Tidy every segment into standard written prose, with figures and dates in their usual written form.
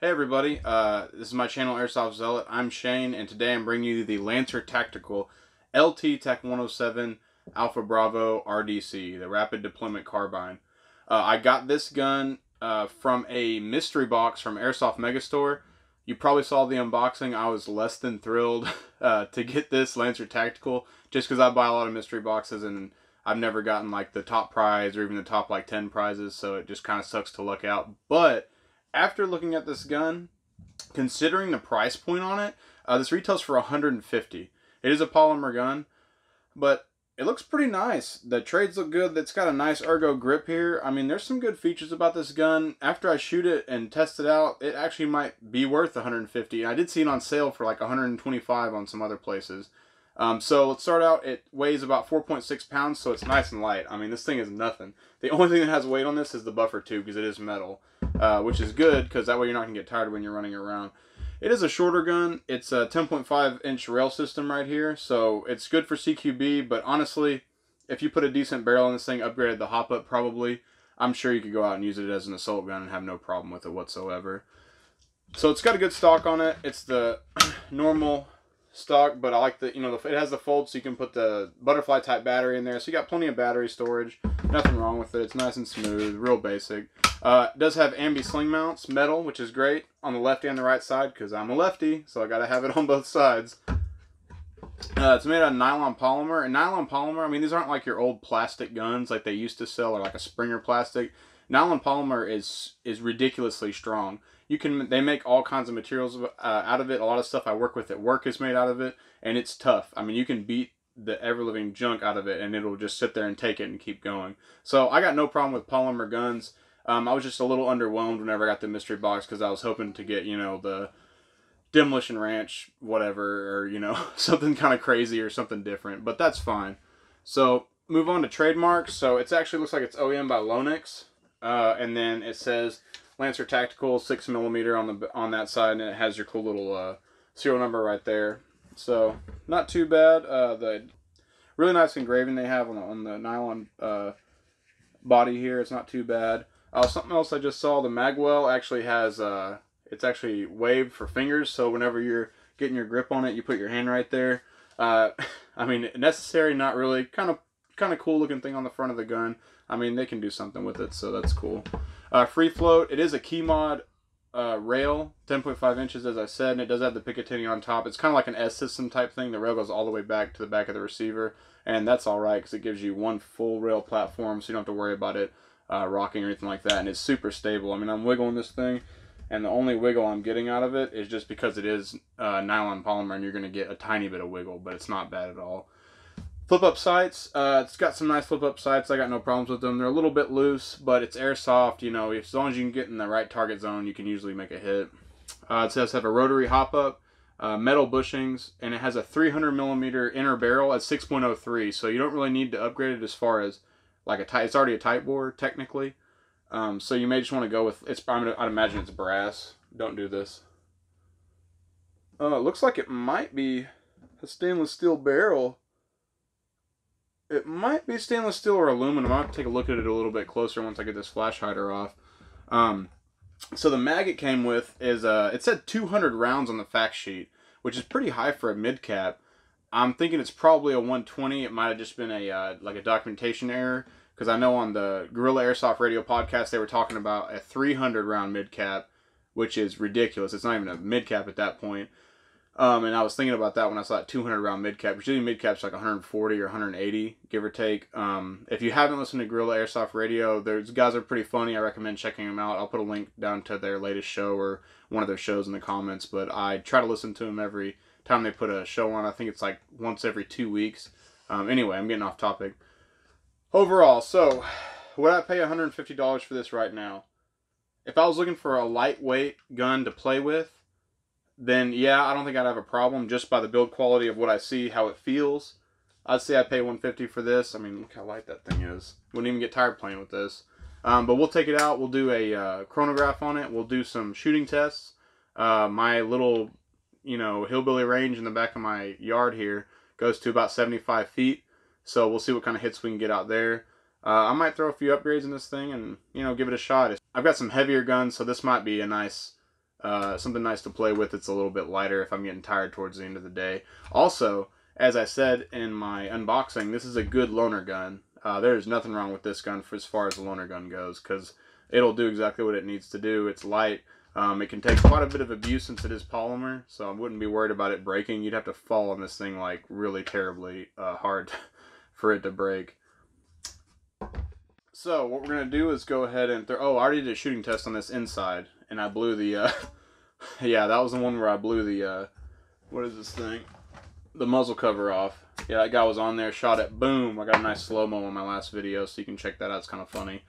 Hey everybody, this is my channel Airsoft Zealot. I'm Shane, and today I'm bringing you the Lancer Tactical LT-107 Alpha Bravo RDC, the Rapid Deployment Carbine. I got this gun from a mystery box from Airsoft Megastore. You probably saw the unboxing. I was less than thrilled to get this Lancer Tactical, just because I buy a lot of mystery boxes and I've never gotten like the top prize or even the top like 10 prizes, so it just kind of sucks to luck out. But after looking at this gun, considering the price point on it, this retails for $150. It is a polymer gun, but it looks pretty nice. The trades look good. It's got a nice ergo grip here. I mean, there's some good features about this gun. After I shoot it and test it out, it actually might be worth $150. I did see it on sale for like $125 on some other places. So let's start out. It weighs about 4.6 pounds, so it's nice and light. I mean, this thing is nothing. The only thing that has weight on this is the buffer tube, because it is metal, which is good, because that way you're not going to get tired when you're running around. It is a shorter gun. It's a 10.5 inch rail system right here, so it's good for CQB, but honestly, if you put a decent barrel in this thing, upgraded the hop up probably, I'm sure you could go out and use it as an assault gun and have no problem with it whatsoever. So it's got a good stock on it. It's the normal stock, but I like the, it has the fold so you can put the butterfly type battery in there, so you got plenty of battery storage. Nothing wrong with it. It's nice and smooth, real basic. It does have ambi sling mounts, metal, which is great on the left and the right side, because I'm a lefty, so I gotta have it on both sides. It's made out of nylon polymer, and nylon polymer, I mean, these aren't like your old plastic guns like they used to sell, or like a Springer plastic. Nylon polymer is ridiculously strong. They make all kinds of materials out of it. A lot of stuff I work with at work is made out of it, and it's tough. I mean, you can beat the ever-living junk out of it, and it'll just sit there and take it and keep going. So I got no problem with polymer guns. I was just a little underwhelmed whenever I got the mystery box, because I was hoping to get, the Demolition Ranch, whatever, or, something kind of crazy or something different, but that's fine. So move on to Trademark. So it actually looks like it's OEM by Lonix, and then it says Lancer Tactical 6mm on that side, and it has your cool little serial number right there. So not too bad. The really nice engraving they have on the nylon body here. It's not too bad. Something else I just saw, the magwell actually has it's actually waved for fingers, so whenever you're getting your grip on it, you put your hand right there. I mean, necessary, not really. Kind of cool looking thing on the front of the gun. I mean, they can do something with it, so that's cool. Free float. It is a key mod rail, 10.5 inches, as I said, and it does have the Picatinny on top. It's kind of like an S system type thing. The rail goes all the way back to the back of the receiver, and that's all right, because it gives you one full rail platform, so you don't have to worry about it rocking or anything like that, and it's super stable. I mean, I'm wiggling this thing, and the only wiggle I'm getting out of it is just because it is nylon polymer, and you're going to get a tiny bit of wiggle, but it's not bad at all. Flip-up sights. It's got some nice flip-up sights. I got no problems with them. They're a little bit loose, but it's airsoft. As long as you can get in the right target zone, you can usually make a hit. It says have a rotary hop-up, metal bushings, and it has a 300mm inner barrel at 6.03, so you don't really need to upgrade it as far as like it's already a tight bore technically. So you may just want to go with, I'd imagine it's brass. Don't do this. It looks like it might be a stainless steel barrel. It might be stainless steel or aluminum. I'll have to take a look at it a little bit closer once I get this flash hider off. So the mag it came with is, it said 200 rounds on the fact sheet, which is pretty high for a mid-cap. I'm thinking it's probably a 120. It might have just been a like a documentation error, because I know on the Guerrilla Airsoft Radio podcast they were talking about a 300 round mid-cap, which is ridiculous. It's not even a mid-cap at that point. And I was thinking about that when I saw that 200 round mid-cap. Usually mid-cap's like 140 or 180, give or take. If you haven't listened to Guerrilla Airsoft Radio, those guys are pretty funny. I recommend checking them out. I'll put a link down to their latest show or one of their shows in the comments. But I try to listen to them every time they put a show on. I think it's like once every 2 weeks. Anyway, I'm getting off topic. Overall, so would I pay $150 for this right now? If I was looking for a lightweight gun to play with, then yeah, I don't think I'd have a problem just by the build quality of what I see, how it feels. I'd say I'd pay $150 for this. I mean, look how light that thing is. Wouldn't even get tired playing with this. But we'll take it out. We'll do a chronograph on it. We'll do some shooting tests. My little, hillbilly range in the back of my yard here goes to about 75 feet. So we'll see what kind of hits we can get out there. I might throw a few upgrades in this thing and, give it a shot. I've got some heavier guns, so this might be a nice Something nice to play with. It's a little bit lighter if I'm getting tired towards the end of the day. Also, as I said in my unboxing, this is a good loaner gun. There's nothing wrong with this gun as far as the loaner gun goes, because it'll do exactly what it needs to do. It's light. It can take quite a bit of abuse since it is polymer, so I wouldn't be worried about it breaking. You'd have to fall on this thing like really terribly hard for it to break. So what we're going to do is go ahead and I already did a shooting test on this inside, and I blew the, yeah, that was the one where I blew the, what is this thing? The muzzle cover off. Yeah, that guy was on there, shot it, boom. I got a nice slow-mo on my last video, so you can check that out. It's kind of funny.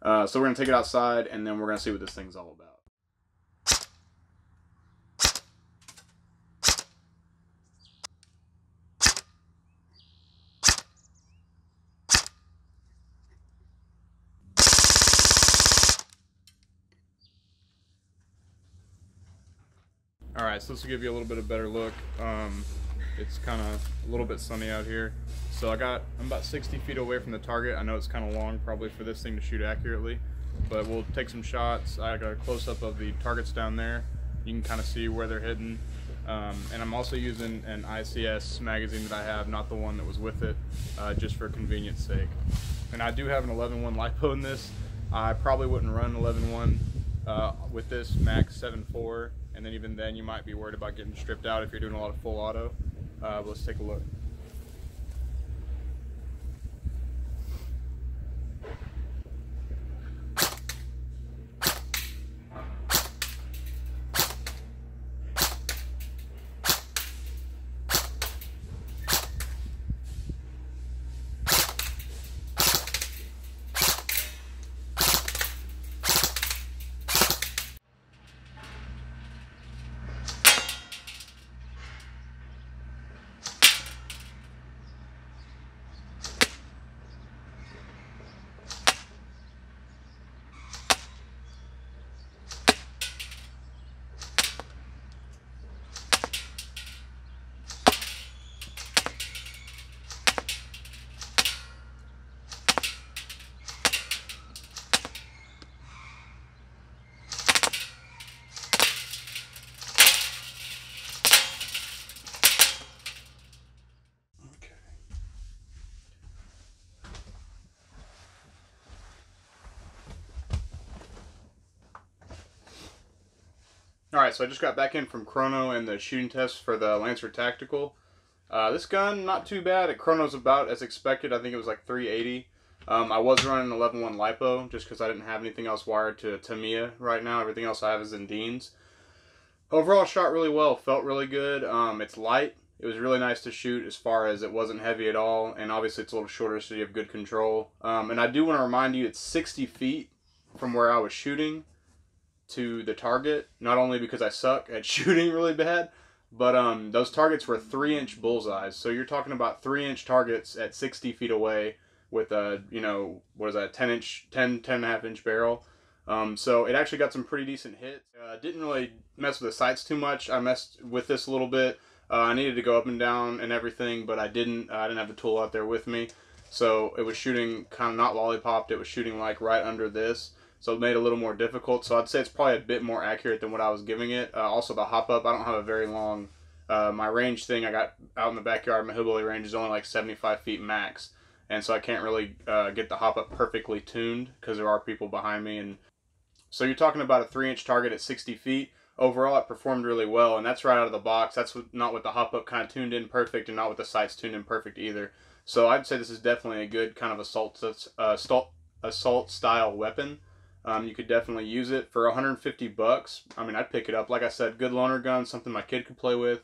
So we're going to take it outside, and then we're going to see what this thing's all about. Alright, so this will give you a little bit of better look. It's kind of a little bit sunny out here. So I'm about 60 feet away from the target. I know it's kind of long probably for this thing to shoot accurately, but we'll take some shots. I got a close-up of the targets down there. You can kind of see where they're hidden. And I'm also using an ICS magazine that I have, not the one that was with it, just for convenience sake. And I do have an 11.1 LiPo in this. I probably wouldn't run 11.1 with this max 7.4. And then even then you might be worried about getting stripped out if you're doing a lot of full auto. But let's take a look. Alright, so I just got back in from Chrono and the shooting test for the Lancer Tactical. This gun, not too bad. Chrono's about as expected. I think it was like 380. I was running an 11.1 LiPo just because I didn't have anything else wired to Tamiya right now. Everything else I have is in Dean's. Overall, shot really well. Felt really good. It's light. It was really nice to shoot as far as it wasn't heavy at all. And obviously it's a little shorter, so you have good control. And I do want to remind you, it's 60 feet from where I was shooting to the target, not only because I suck at shooting really bad, but those targets were 3-inch bullseyes. So you're talking about 3-inch targets at 60 feet away with a, you know, what is that, 10.5 inch barrel. So it actually got some pretty decent hits. Didn't really mess with the sights too much. I messed with this a little bit. I needed to go up and down and everything, but I didn't have the tool out there with me. So it was shooting kind of not lollipopped. It was shooting like right under this. So it made it a little more difficult. So I'd say it's probably a bit more accurate than what I was giving it. Also the hop up, I don't have a very long, my range thing I got out in the backyard, my hillbilly range is only like 75 feet max. And so I can't really get the hop up perfectly tuned because there are people behind me. And so you're talking about a 3-inch target at 60 feet. Overall, it performed really well, and that's right out of the box. That's not with the hop up kind of tuned in perfect, and not with the sights tuned in perfect either. So I'd say this is definitely a good kind of assault style weapon. You could definitely use it for 150 bucks. I mean, I'd pick it up. Like I said, good loaner gun, something my kid could play with.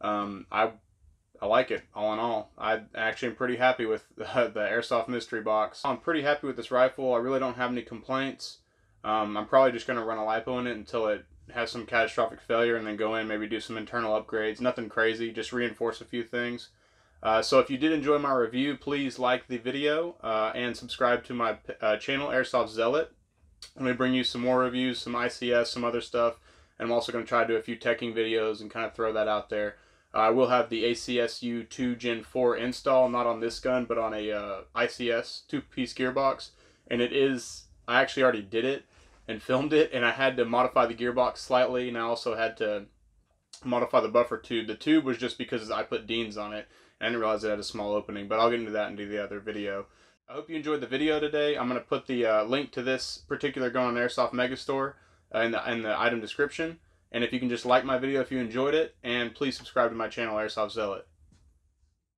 I like it, all in all. I actually am pretty happy with the Airsoft Mystery Box. I'm pretty happy with this rifle. I really don't have any complaints. I'm probably just going to run a LiPo in it until it has some catastrophic failure and then go in, maybe do some internal upgrades. Nothing crazy, just reinforce a few things. So if you did enjoy my review, please like the video and subscribe to my channel, Airsoft Zealot. Let me bring you some more reviews, some ICS, some other stuff. And I'm also going to try to do a few teching videos and kind of throw that out there. I will have the ACSU 2 Gen 4 install, not on this gun, but on a ICS 2-piece gearbox. And it is, I actually already did it. and filmed it, and I had to modify the gearbox slightly, and I also had to modify the buffer tube. The tube was just because I put Deans on it, and I didn't realize it had a small opening, but I'll get into that and do the other video. I hope you enjoyed the video today. I'm going to put the link to this particular gun on Airsoft Megastore in the item description. And if you can just like my video if you enjoyed it, and please subscribe to my channel, Airsoft Zealot.